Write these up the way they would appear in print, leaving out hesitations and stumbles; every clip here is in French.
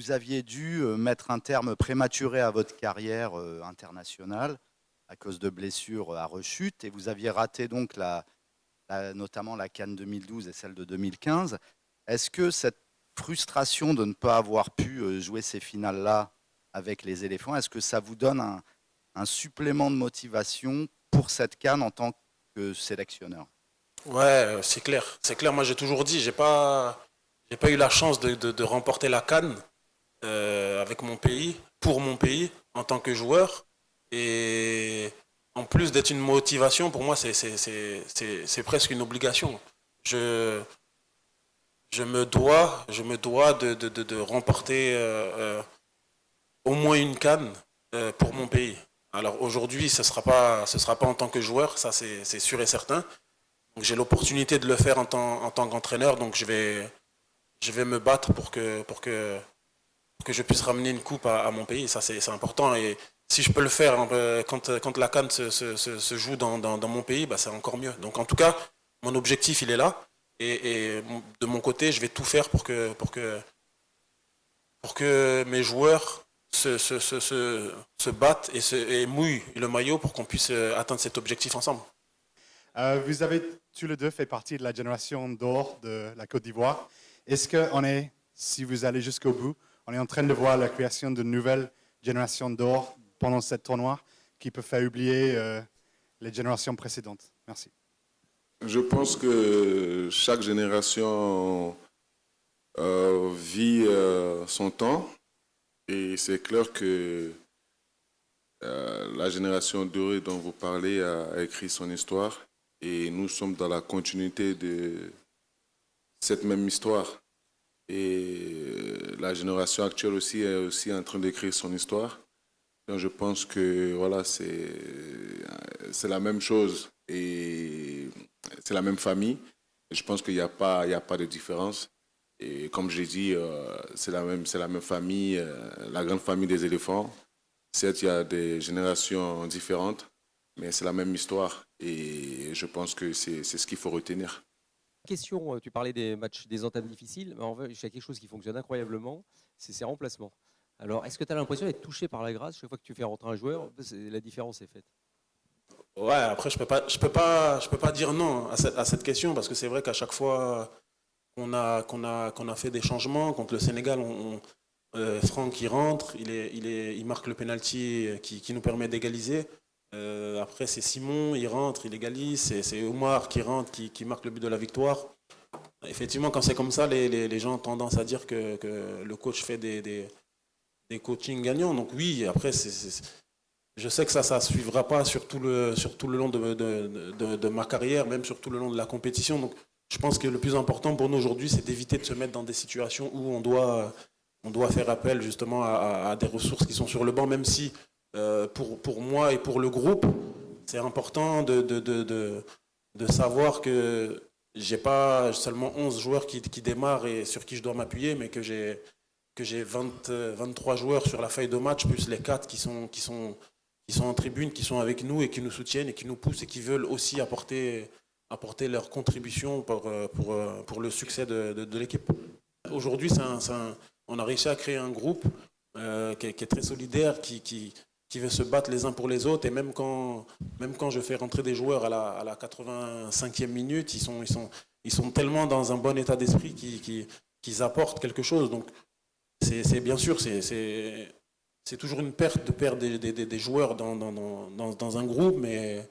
vous aviez dû mettre un terme prématuré à votre carrière internationale à cause de blessures à rechute et vous aviez raté donc notamment la CAN 2012 et celle de 2015. Est-ce que cette frustration de ne pas avoir pu jouer ces finales-là avec les éléphants, est-ce que ça vous donne un supplément de motivation pour cette CAN en tant que sélectionneur? Ouais, c'est clair. C'est clair, moi j'ai toujours dit, j'ai pas eu la chance de remporter la CAN avec mon pays, pour mon pays, en tant que joueur. Et en plus d'être une motivation, pour moi, c'est presque une obligation. Je, je me dois de remporter au moins une CAN pour mon pays. Alors aujourd'hui, ce sera pas en tant que joueur, ça c'est sûr et certain. Donc j'ai l'opportunité de le faire en tant qu'entraîneur, donc je vais me battre pour que je puisse ramener une coupe à mon pays. Ça, c'est important. Et si je peux le faire quand la CAN se joue dans mon pays, bah, c'est encore mieux. Donc, en tout cas, mon objectif, il est là. Et de mon côté, je vais tout faire pour que mes joueurs se battent et mouillent le maillot pour qu'on puisse atteindre cet objectif ensemble. Vous avez tous les deux fait partie de la génération d'or de la Côte d'Ivoire. Est-ce qu'on est, si vous allez jusqu'au bout, on est en train de voir la création d'une nouvelle génération d'or pendant cette tournoi qui peut faire oublier les générations précédentes? Merci. Je pense que chaque génération vit son temps et c'est clair que la génération dorée dont vous parlez a écrit son histoire et nous sommes dans la continuité de cette même histoire. Et la génération actuelle aussi est aussi en train d'écrire son histoire. Donc je pense que voilà, c'est la même chose et c'est la même famille. Et je pense qu'il n'y a pas de différence. Et comme j'ai dit, c'est la même famille, la grande famille des éléphants. Certes, il y a des générations différentes, mais c'est la même histoire. Et je pense que c'est ce qu'il faut retenir. Question, tu parlais des matchs, des entames difficiles, mais en fait, il y a quelque chose qui fonctionne incroyablement, c'est ces remplacements. Alors, est-ce que tu as l'impression d'être touché par la grâce chaque fois que tu fais rentrer un joueur? La différence est faite. Ouais, après, je peux pas dire non à cette question parce que c'est vrai qu'à chaque fois qu'on a fait des changements contre le Sénégal, Franck qui rentre, il marque le penalty qui nous permet d'égaliser. Après, c'est Simon, il rentre, il égalise. C'est Omar qui rentre, qui marque le but de la victoire. Effectivement, quand c'est comme ça, les gens ont tendance à dire que le coach fait des coachings gagnants. Donc oui, après, je sais que ça ne suivra pas sur tout le long de ma carrière, même sur tout le long de la compétition. Donc je pense que le plus important pour nous aujourd'hui, c'est d'éviter de se mettre dans des situations où on doit faire appel justement à des ressources qui sont sur le banc, même si pour moi et pour le groupe, c'est important de savoir que j'ai pas seulement 11 joueurs qui démarrent et sur qui je dois m'appuyer, mais que j'ai 23 joueurs sur la feuille de match, plus les 4 qui sont en tribune, qui sont avec nous et qui nous soutiennent et qui nous poussent et qui veulent aussi apporter leur contribution pour le succès de l'équipe. Aujourd'hui, on a réussi à créer un groupe qui est très solidaire, qui veut se battre les uns pour les autres. Et même quand je fais rentrer des joueurs à la 85e minute, ils sont tellement dans un bon état d'esprit qu'ils apportent quelque chose. Donc, c'est bien sûr, c'est toujours une perte de perdre des joueurs dans un groupe, mais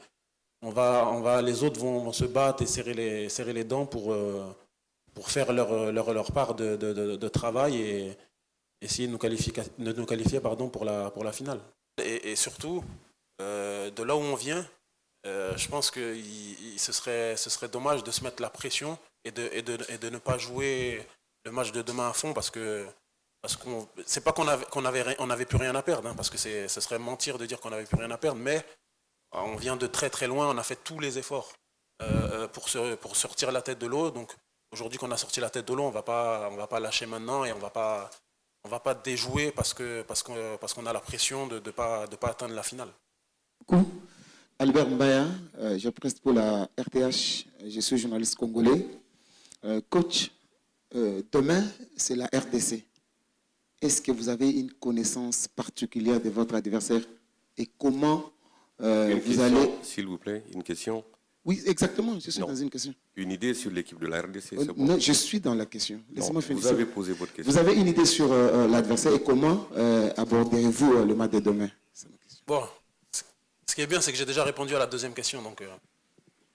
les autres vont se battre et serrer les dents pour faire leur part de travail et essayer de nous qualifier pour la finale. Et surtout, de là où on vient, je pense que ce serait dommage de se mettre la pression et de ne pas jouer le match de demain à fond parce qu'on c'est pas qu'on avait plus rien à perdre, hein, parce que ce serait mentir de dire qu'on n'avait plus rien à perdre, mais on vient de très très loin, on a fait tous les efforts pour sortir la tête de l'eau. Donc aujourd'hui qu'on a sorti la tête de l'eau, on va pas lâcher maintenant et on va pas déjouer parce qu'on a la pression de pas atteindre la finale. Albert Mbaya, je presse pour la RTH, je suis journaliste congolais. Coach, demain c'est la RDC. est-ce que vous avez une connaissance particulière de votre adversaire et comment vous allez... S'il vous plaît, une question. Oui, exactement, je suis Non. dans une question. Une idée sur l'équipe de la RDC, c'est bon. Non, je suis dans la question. Laissez-moi finir. Vous avez posé votre question. Vous avez une idée sur l'adversaire et comment aborderez-vous le match de demain? C'est ma question. Bon, ce qui est bien, c'est que j'ai déjà répondu à la deuxième question. Donc,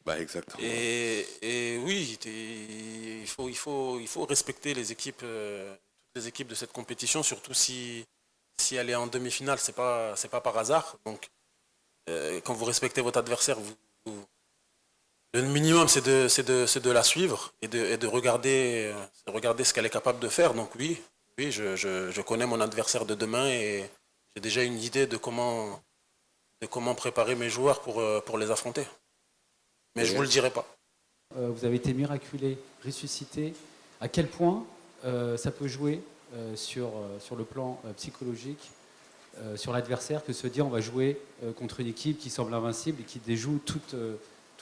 Bah, exactement. et oui, il faut respecter les équipes, toutes les équipes de cette compétition, surtout si elle est en demi-finale, c'est pas par hasard. Donc, quand vous respectez votre adversaire, le minimum, c'est de la suivre et de regarder ce qu'elle est capable de faire. Donc oui, je connais mon adversaire de demain et j'ai déjà une idée de comment préparer mes joueurs pour les affronter. Mais je ne vous le dirai pas. Vous avez été miraculé, ressuscité. À quel point ça peut jouer sur le plan psychologique, sur l'adversaire, que se dire on va jouer contre une équipe qui semble invincible et qui déjoue tous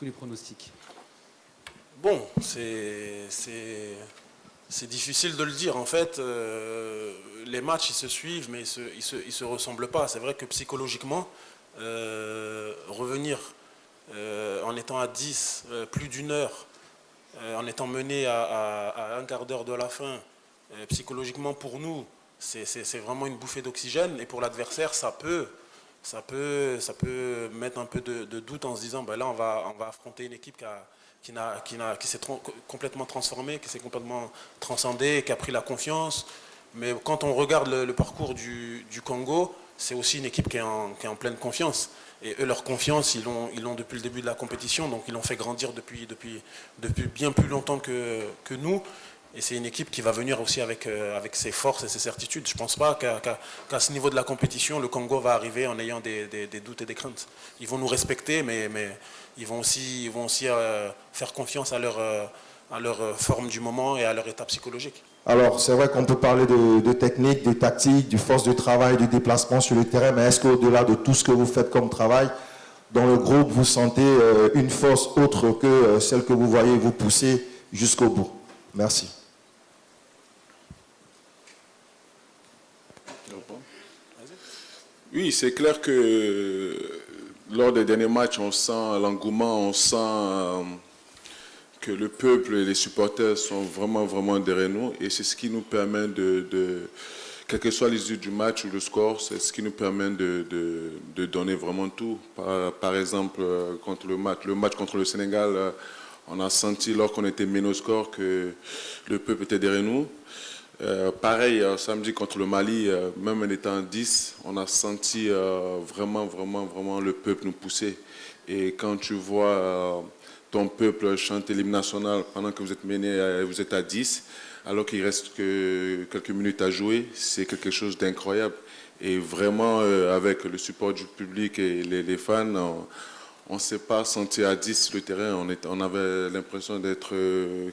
les pronostics? Bon, c'est difficile de le dire. En fait, les matchs, ils se suivent, mais ils se ressemblent pas. C'est vrai que psychologiquement, revenir en étant à 10, plus d'une heure, en étant mené à un quart d'heure de la fin, psychologiquement pour nous, c'est vraiment une bouffée d'oxygène. Et pour l'adversaire, ça peut mettre un peu de doute en se disant ben là, on va affronter une équipe qui s'est complètement transformée, qui s'est complètement transcendée, qui a pris la confiance. Mais quand on regarde le parcours du Congo, c'est aussi une équipe qui est en pleine confiance. Et eux, leur confiance, ils l'ont depuis le début de la compétition, donc ils l'ont fait grandir depuis bien plus longtemps que nous. Et c'est une équipe qui va venir aussi avec ses forces et ses certitudes. Je ne pense pas qu'à ce niveau de la compétition, le Congo va arriver en ayant des doutes et des craintes. Ils vont nous respecter, mais ils vont aussi faire confiance à leur forme du moment et à leur état psychologique. Alors, c'est vrai qu'on peut parler de technique, de tactique, du force de travail, du déplacement sur le terrain, mais est-ce qu'au-delà de tout ce que vous faites comme travail, dans le groupe, vous sentez une force autre que celle que vous voyez vous pousser jusqu'au bout? Merci. Oui, c'est clair que lors des derniers matchs, on sent l'engouement, on sent que le peuple et les supporters sont vraiment, vraiment derrière nous. Et c'est ce qui nous permet quelle que soit l'issue du match ou le score, c'est ce qui nous permet de donner vraiment tout. Par exemple, contre le match contre le Sénégal, on a senti, lorsqu'on était mené au score, que le peuple était derrière nous. Pareil, samedi contre le Mali, même en étant 10, on a senti vraiment, vraiment, vraiment le peuple nous pousser. Et quand tu vois ton peuple chanter l'hymne national pendant que vous êtes mené, vous êtes à 10, alors qu'il reste que quelques minutes à jouer, c'est quelque chose d'incroyable. Et vraiment, avec le support du public et les fans, on ne s'est pas senti à 10 sur le terrain, on avait l'impression d'être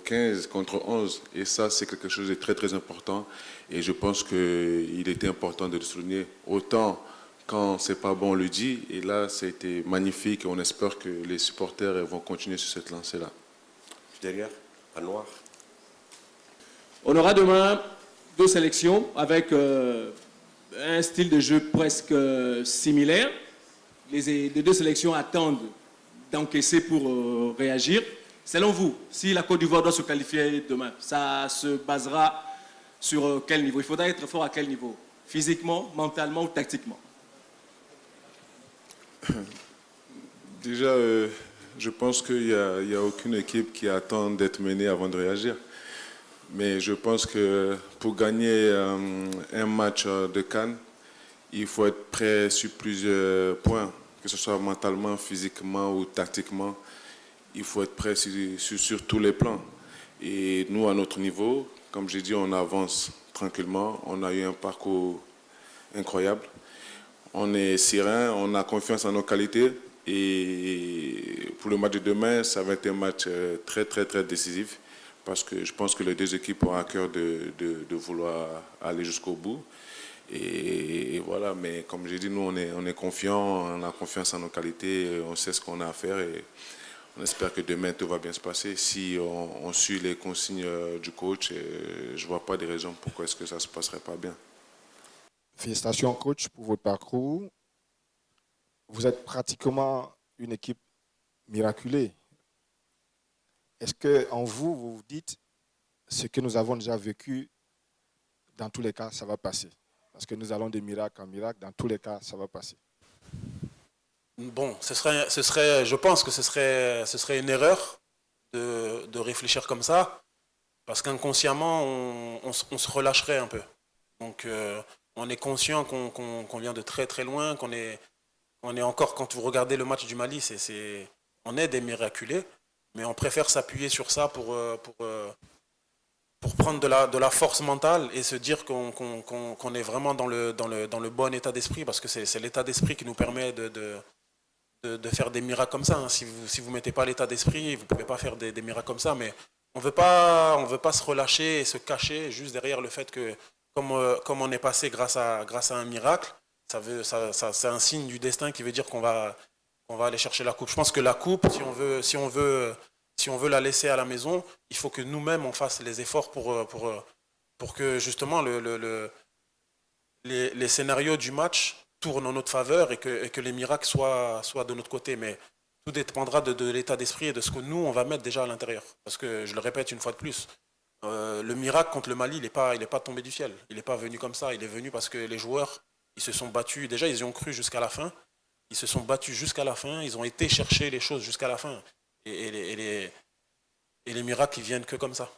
15 contre 11. Et ça, c'est quelque chose de très, très important. Et je pense qu'il était important de le souligner. Autant quand c'est pas bon, on le dit. Et là, ça a été magnifique. Et on espère que les supporters vont continuer sur cette lancée-là. Derrière, à noir. On aura demain deux sélections avec un style de jeu presque similaire. Les deux sélections attendent d'encaisser pour réagir. Selon vous, si la Côte d'Ivoire doit se qualifier demain, ça se basera sur quel niveau? Il faudra être fort à quel niveau? Physiquement, mentalement ou tactiquement? Déjà, je pense qu'il n'y a aucune équipe qui attend d'être menée avant de réagir. Mais je pense que pour gagner un match de CAN, il faut être prêt sur plusieurs points, que ce soit mentalement, physiquement ou tactiquement. Il faut être prêt sur tous les plans. Et nous, à notre niveau, comme j'ai dit, on avance tranquillement. On a eu un parcours incroyable. On est serein, on a confiance en nos qualités. Et pour le match de demain, ça va être un match très, très, très décisif. Parce que je pense que les deux équipes ont à cœur de vouloir aller jusqu'au bout. Et voilà, mais comme j'ai dit, nous, on est confiants, on a confiance en nos qualités, on sait ce qu'on a à faire et on espère que demain, tout va bien se passer. Si on suit les consignes du coach, je ne vois pas de raison pourquoi est-ce que ça ne se passerait pas bien. félicitations coach pour votre parcours. Vous êtes pratiquement une équipe miraculée. Est-ce qu'en vous, vous vous dites, ce que nous avons déjà vécu, dans tous les cas, ça va passer? Parce que nous allons de miracle en miracle, dans tous les cas, ça va passer. Bon, je pense que ce serait une erreur de réfléchir comme ça, parce qu'inconsciemment, on se relâcherait un peu. Donc, on est conscient qu'on vient de très très loin, qu'on est encore, quand vous regardez le match du Mali, on est des miraculés, mais on préfère s'appuyer sur ça pour prendre de la force mentale et se dire qu'on est vraiment dans le bon état d'esprit, parce que c'est l'état d'esprit qui nous permet de faire des miracles comme ça. Hein. Si vous ne mettez pas l'état d'esprit, vous ne pouvez pas faire des miracles comme ça, mais on veut pas se relâcher et se cacher juste derrière le fait que, comme on est passé grâce à un miracle, c'est un signe du destin qui veut dire qu'on va aller chercher la coupe. Je pense que la coupe, si on veut la laisser à la maison, il faut que nous-mêmes on fasse les efforts pour que justement les scénarios du match tournent en notre faveur et que les miracles soient de notre côté. Mais tout dépendra de l'état d'esprit et de ce que nous, on va mettre déjà à l'intérieur. Parce que, je le répète une fois de plus, le miracle contre le Mali, il n'est pas tombé du ciel. Il n'est pas venu comme ça. Il est venu parce que les joueurs, ils se sont battus. Déjà, ils y ont cru jusqu'à la fin. Ils se sont battus jusqu'à la fin. Ils ont été chercher les choses jusqu'à la fin. Et les miracles, ils viennent que comme ça.